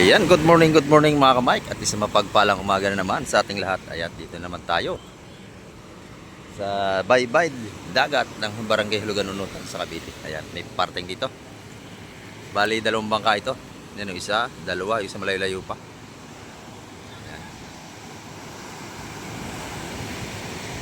Ayan, good morning mga ka-Mike. At isang mapagpalang umaga na naman sa ating lahat. Ayan, dito naman tayo sa baybay dagat ng Barangay Hulugan Unutan sa Cavite. Ayan, may parting dito. Bali, dalawang bangka ito. Yan yung isa, dalawa, yung isa malayo-layo pa. Ayan.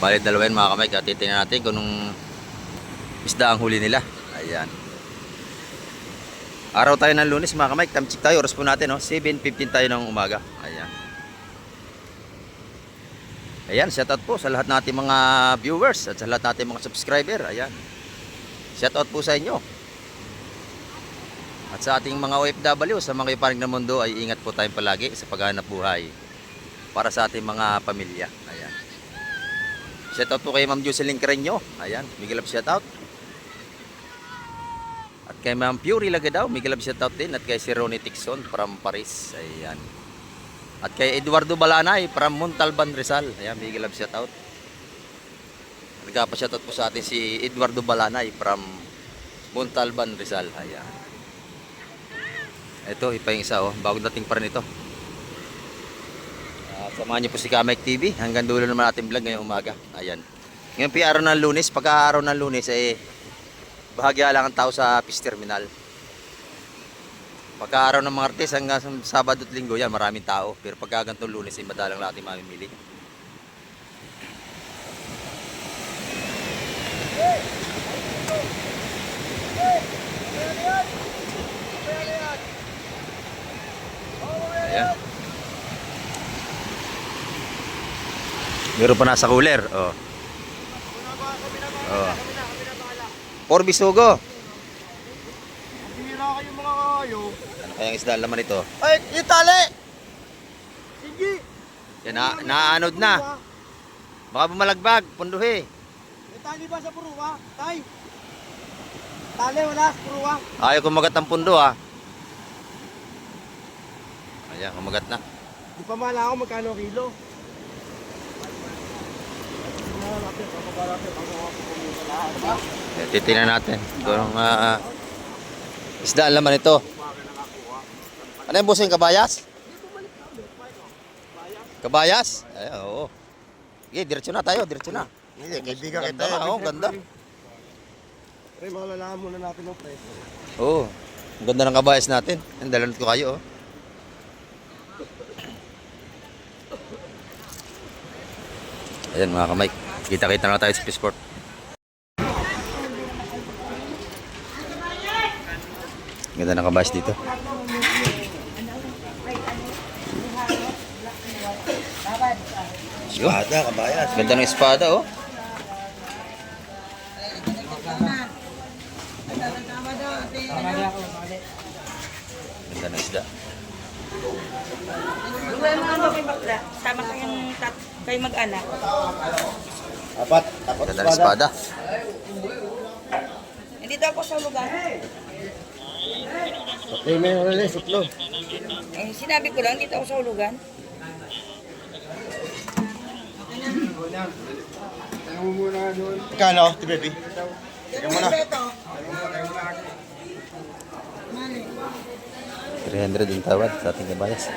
Bali, dalawa yan mga ka-Mike. At titingnan natin kung nung isda ang huli nila. Ayan. Araw tayo ng Lunes mga ka-Mike, time check tayo, oras po natin, no? 7:15 tayo ng umaga. Ayan. Ayan, shout out po sa lahat nating mga viewers at sa lahat nating mga subscriber. Ayan. Shout out po sa inyo. At sa ating mga OFW, sa mga ipanig ng mundo, ay ingat po tayong palagi sa paghahanap buhay para sa ating mga pamilya. Ayan. Shout out po kay Ma'am Jocelyn Careño. Ayan, big love shout out. At kay Ma'am Puri Lagadaw, Miguel love shoutout din. At kay si Ronnie Tixon from Paris. Ayan. At kay Eduardo Balanay from Montalban, Rizal. Ayan, Miguel love shoutout. Nagpa-shoutout po sa atin si Eduardo Balanay from Montalban, Rizal. Ayan. Ito, ipa yung isa, oh. Bagong dating pa rin ito. Samahan niyo po si Ka-Mike TV. Hanggang dulo naman natin vlog ngayong umaga. Ayan. Ngayon po araw ng Lunes. Pagka araw ng Lunes, bahagya lang ang tao sa fish terminal. Pagka araw ng Martes hanggang Sabado at Linggo, yan, maraming tao. Pero pagka ganitong Lunes, ay madalang natin mamimili. Ayan. Meron pa nasa cooler. Oh. Oh. Por bisugo. Bihira kayo mga kayo. Ano kayang isda laman ito? Ay, yung tali! Sige! Yan, naanod na. Baka bumalagbag, punduhi. May tali ba sa puruwa? Tay! Tali wala sa puruwa. Ayaw kumagat ang pundo, ha. Ayan, kumagat na. Di pa mala ako magkano kilo. Titingnan natin kung isda ang laman ito. Ano yung busing, kabayas? Kabayas? Ay, oo. Okay, diretso na tayo, diretso na. Hindi, kaibigan Ganda na, oh, ganda. Pre, malalaman muna natin ng presyo. Oo, ang ganda ng kabayas natin. Ang dalanot ko kayo, oh. Ayan mga ka-Mike, kita-kita na tayo sa Fishport. Ganda ng kabayas dito. Espada, kabayas. Ganda ng espada, oh. Ganda ng isda. Sama kayong kayo mag-anak. Apat Ganda ng espada. Hindi daw ako sa lugar. Okay, may ulit, sutlo. Eh, sinabi ko lang, dito ako sa hulugan. Kano, ti baby? Teka muna. 300 yung tawad sa ating kabayas.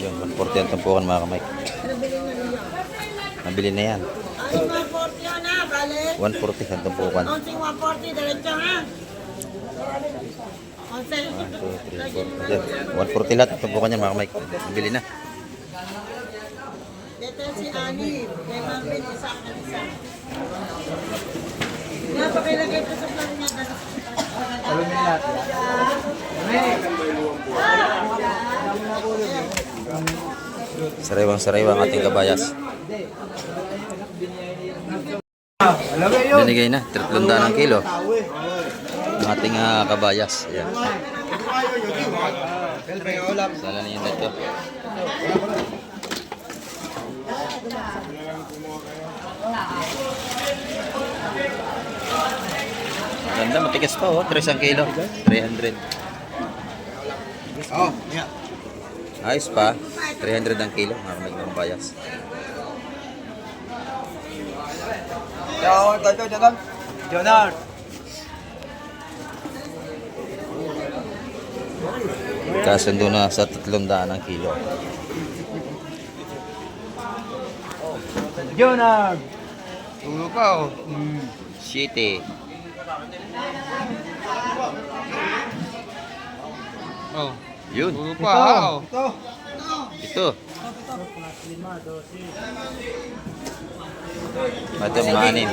Yun, 140 ang tumpukan mga ka-Mike. Nabili na yan. 140 ang tumpukan. 140, diretso ha. 140 lahat ang tumpukan yan mga ka-Mike. Nabili na. Dito si Ani, may mabili isa ang isa. Napakilagay ko sa plan niya. Alam niyo lahat. Sariwang-sariwang ating kabayas. Binigay na, 300 ang kilo. ng ating kabayas. Ayan. Sala na yun dito. Ganda, matigas pa oh. 3 ang kilo. 300. Oh, yeah. Ayos pa. 300 ang kilo. Mga kabayas. Jonard. Kasundo na sa 300 ang kilo. Jonard. Tulo pa oh. City. Oh. Yun. Tulo pa oh. Ito. Ito mga anim.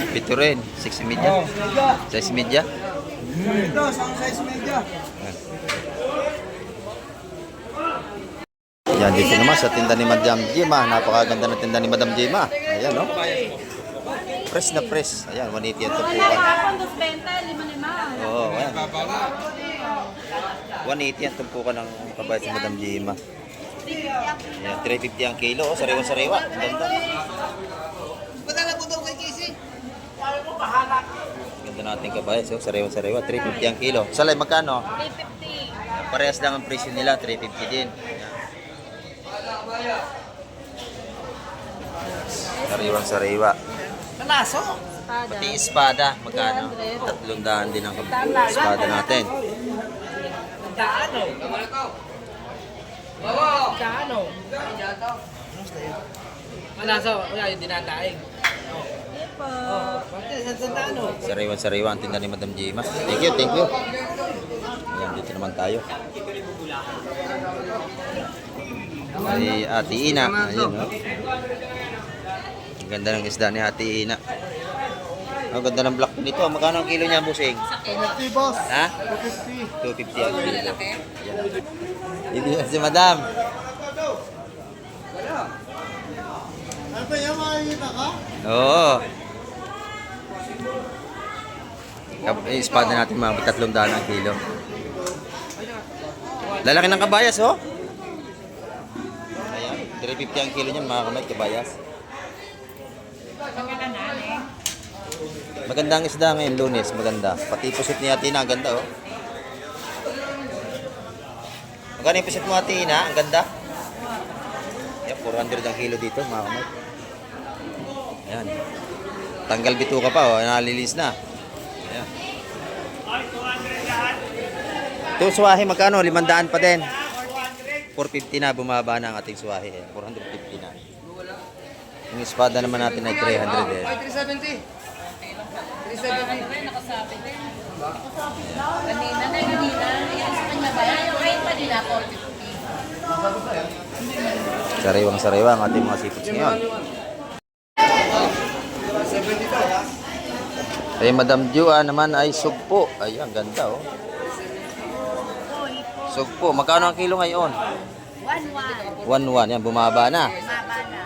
Pito rin. 6 media. 6 media. Ito, isang size media. Yan, dito naman sa tinda ni Madam Jema. Napakaganda ng tinda ni Madam Jema. Ayan, no? Press na press. Ayan, 180 ang tumpukan. Oo, ayan. 180 ang tumpukan ng kabayas ni Madam Jema. Ayan, 350 ang kilo. Oh, sariwa-sariwa. Ang ganda. Padala ko daw kay Casey. Ganda natin kabayas. Oh, sariwa-sariwa. 350 ang kilo. Salay, magkano? 350. Parehas lang ang presyo nila. 350 din. Sariwang-sariwa. Nalaso. Pati espada, magkano? 300 din ang espada natin. Daano. Daano. Nalaso. Wala yung dinadaing. Oh, bakit sa daano? Sariwan-sariwa ang tinda ni Madam Jema. Thank you, thank you. Ayan, dito naman tayo. Ay, Ate Ina. Ayun, no? Ang ganda ng isda ni Ate Ina. Ang ganda ng black nito. Magkano ang kilo niya, busing? 250 boss. Ha? 250 ang kilo. Hindi si Madam. Ano ba yan, makikita ka? Oo. Espada natin mga 300 ang kilo. Lalaki ng kabayas, oh. Ayan, 350 ang kilo niyan, mga kamay, kabayas. Magandang isda ngayon, Lunes, maganda. Pati pusit ni Ate Ina, ang ganda, oh. Magkano yung pusit mo, Ate Ina? Ang ganda. Ayan, 400 ang kilo dito, mga kamay. Ayan. Tanggal bituka pa, oh. Nalilis na. Ayan. Ito, suwahe, magkano? 500 pa din. 450 na, bumaba na ang ating suwahe. 450 na. Yung espada naman natin ay 300 eh. 370. 370. Kanina, yan sa kanya ba? Yung rate pa nila, 450. Sariwang-sariwa ang ating mga seafoods ngayon. Ay, Madam Jua naman ay sugpo. Ay, ang ganda, oh. Sugpo. Magkano ang kilo ngayon? 1-1. 1.1. Yan, bumaba na. Maba na.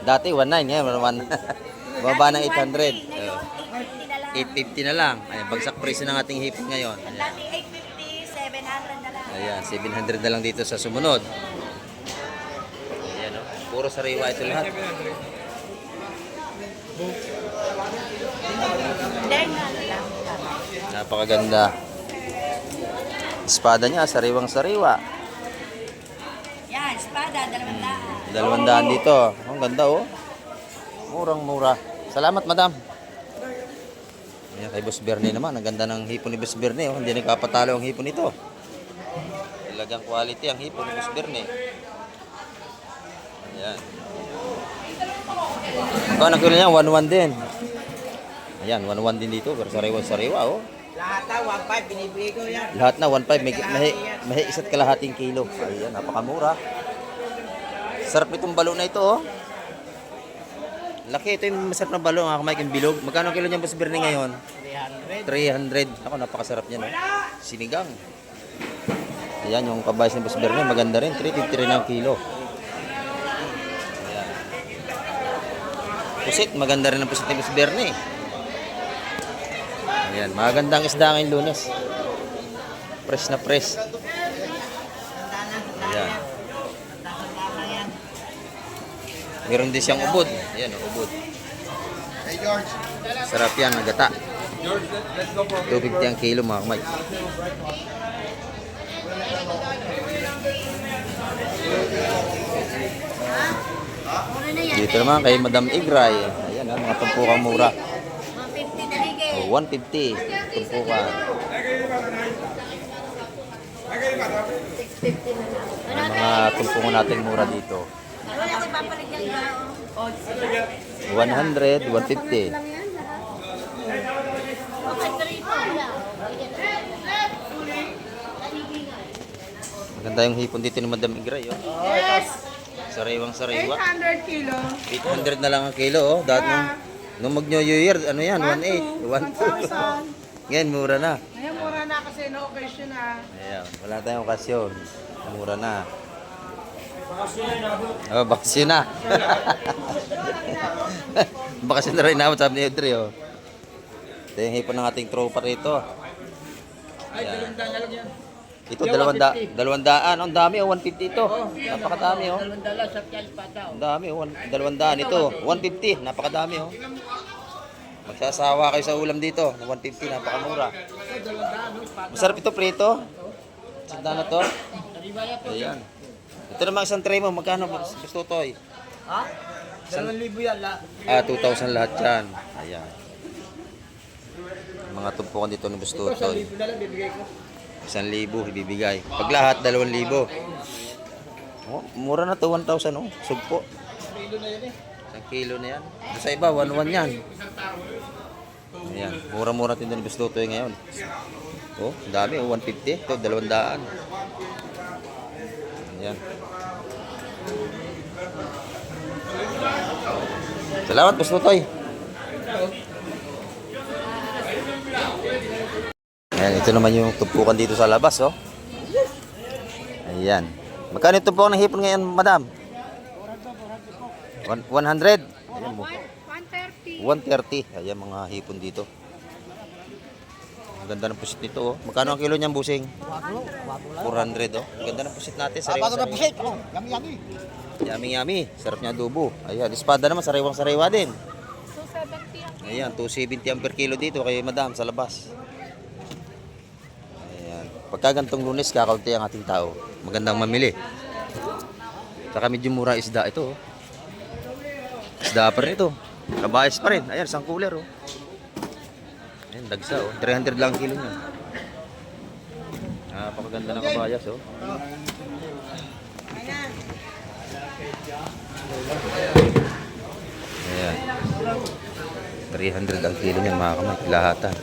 Dati 1.9. Ngayon, 1. Bumaba ng 800. 850 na lang. Ayan, bagsak presyo ng ating hipon ngayon. Ayan. Dati 850, 700 na lang. Ayan, 700 na lang dito sa sumunod. Ayan, oh. Puro sariwa ito lahat. Napakaganda. Espada niya, sariwang-sariwa. Yan, espada, 200. 200 dito. Ang ganda, oh. Murang-mura. Salamat, madam. Ayan, kay Boss Bernie naman. Ang ganda ng hipon ni Boss Bernie, oh. Hindi nagkapatalo ang hipon nito. Talagang quality ang hipon ni Boss Bernie. Ayan. Magkano kilo niya? 1.1 din. Ayan, 1.1 din dito. Pero sariwa-sariwa, oh. Lahat na, 1.5, binibigay ko yan. Lahat na 1.5, may isa't kalahating kilo. Ayan, napakamura. Sarap nitong balo na ito, oh. Laki, ito yung masarap na balo, mga kamay, yung bilog. Magkano kilo niya, Boss Bernie, ngayon? 300. Ako, napakasarap niyan, oh. Sinigang. Ayan, yung kabayas ni Boss Bernie, maganda rin. 350 rin ang kilo. Ayan. Pusit, maganda rin ang pusit ni Miss Bernie. Ayan, magandang isda ngayong Lunes. Fresh na fresh. Ayan. Meron din siyang ubod. Ayan, ubod. Sarap yan, nagata. 250 ang kilo mga kamay. Dito naman kay Madam Igray. Ayan, mga tumpukang mura. 150 daligay. Oh, 150 tumpukan. 650 na lang. Ang mga tumpukan natin mura dito. Wala ko papalit yung gao. 100, 150. Okay, karito. Maganda yung hipon dito ni Madam Igray. Oh. Yes! Sariwang sariwa. 800 kilo. 800 na lang ang kilo. Oh. Dahil nung mag-New Year, ano yan? 1.8. 1.2. 1,000. Ngayon, mura na. Ngayon, mura na kasi no occasion na. Ayan, wala tayong okasyon. Mura na. Oh, bakasyon na. Bakasyon na rin naman, sabi ni Audrey. Oh. Ito yung hipon ng ating tropa rito. Ayan. Ito, 200. Ang dami, oh. 150 ito. Napakadami, oh. Ang dami, oh. 200 ito. 150. Napakadami, oh. Magsasawa kayo sa ulam dito. 150, napakamura. Masarap ito, prito. Sanda na to. Ayan. Ito naman isang tray mo. Magkano gusto to, eh? Ha? 2,000 yan la. 2,000 lahat yan. Ayan. Mga tumpukan dito ng gusto to. 1,000 na lang bibigay ko. 1,000 ibibigay. Pag lahat, 2,000. Oh, mura na to, 1,000, oh. Sugpo. Kilo na yun eh. 1 kilo na yan. Sa iba, 1,1 yan. Ayan. Mura-mura din ng gusto to ngayon. Oh, dami, oh. 150. Ito, 200. Ayan. Salamat, gusto to, eh. Ayan, ito naman yung tumpukan dito sa labas, oh. Ayan. Magkano yung tumpukan ng hipon ngayon, madam? 100? Ayan mo. 130. 130. Ayan mga hipon dito. Ang ganda ng pusit nito, oh. Magkano ang kilo niyang busing? 400, oh. Ang ganda ng pusit natin. Bago na Sariwa-sariwa. pusit. Oh, yummy. Yummy. Sarap niya adobo. Ayan, espada naman, sariwang-sariwa din. 270 ang Ayan, 270 ang per kilo dito kay madam sa labas. Ayan. Pagka gantong Lunes, kakaunti ang ating tao. Magandang mamili. Saka medyo mura isda ito. Oh. Isda pa rin ito. Kabayas pa rin. Ayan, isang cooler. Oh. Ayan, dagsa. Oh. 300 lang ang kilo niya. Napakaganda ng kabayas. Oh. Ayan. 300 ang kilo niyan mga kamay. Lahatan.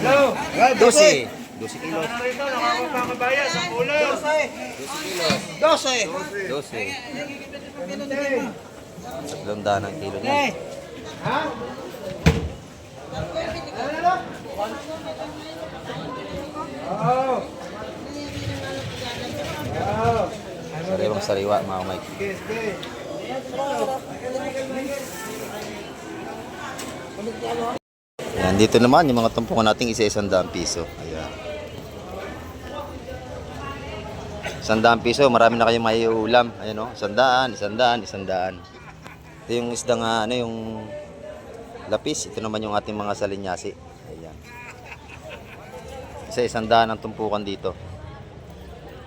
Hello. 12. 12 kilos. Rito, nakakapangabaya sa kulay. 12 kilos. 12. 12. 300 ang kilo niyan. Ha? Oh. Sariwang sariwa mga kamay. Yes, yes. Ayan, dito naman yung mga tumpukan nating isa-100 piso. Ayan. 100 piso, marami na kayong may ulam. Ayan, oh, 100, 100, 100. Ito yung isdang ano, yung lapis. Ito naman yung ating mga salinyasi. Ayan. Isa-100 ang tumpukan dito.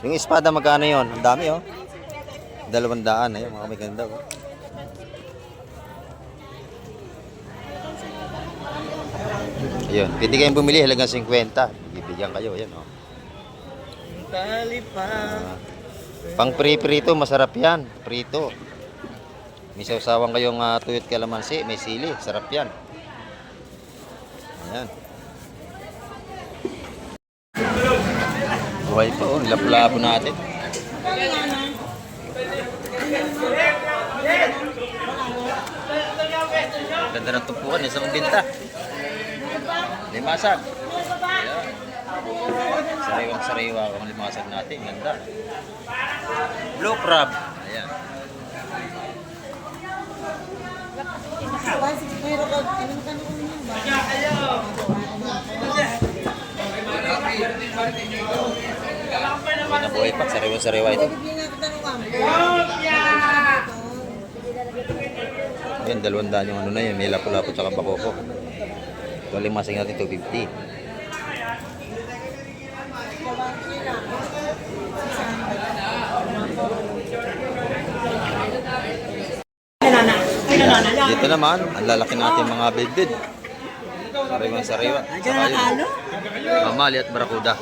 Yung espada magkano yon? Ang dami, oh. 200. Ayan, mga may ganda, oh. Ayun, pwede kayong bumili halagang 50. Bibigyan kayo, ayan, oh. Pang prito, masarap yan. Prito. May sausawan kayong tuyot kalamansi, may sili. Sarap yan. Ayan. Buhay pa, oh. Lap-labo natin. Ganda ng tumpukan, isang binta. Limasag. Ayan. Sariwang-sariwa ang limasag natin. Ganda. Blue crab. Ayan. Nabuhay pa. Sariwa-sariwa ito. Ayan, 200 yung ano na yun. May lapo-lapo tsaka bakoko. Ito limasag natin 250. Ayan. Dito naman, ang lalaki natin mga bidbid. Sariwa-sariwa. Saka yun. Mamali at barakuda.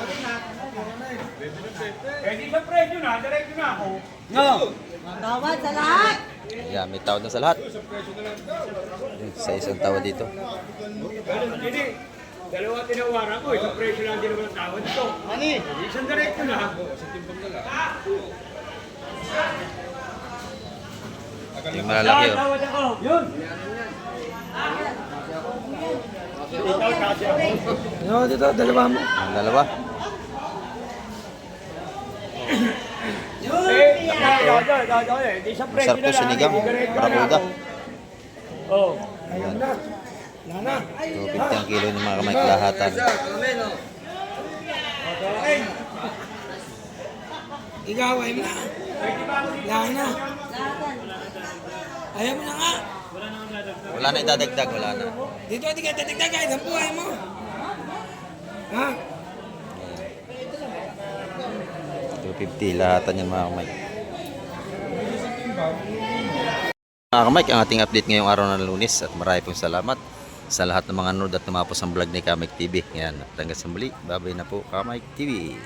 Tawad sa lahat. Ayan, may tawad na sa lahat. Sa isang tawad dito. Dalawa tinawaran ko, isang presyo lang din naman ang tawad ito. Ani? Isang diretso na. Sa timbang na lang. Yung malalaki oh. Tawad ako. Yun. Dito, dalawa mo. Ang dalawa. Isang Masarap to sinigang. Barakuda. Oh. Ayan. 250 ang kilo ng mga kamay kalahatan. Igaway mo na. Lahat na. Ayaw mo na nga. Wala na idadagdag, wala na. Dito, hindi ka tatignan kahit ang buhay mo. Ha? 250 lahatan yan mga kamay. Mga kamay, ang ating update ngayong araw ng Lunes at marami pong salamat sa lahat ng mga nanood at tumapos ang vlog ni Kamay TV. Yan, hanggang sa muli. Babay na po Kamay TV.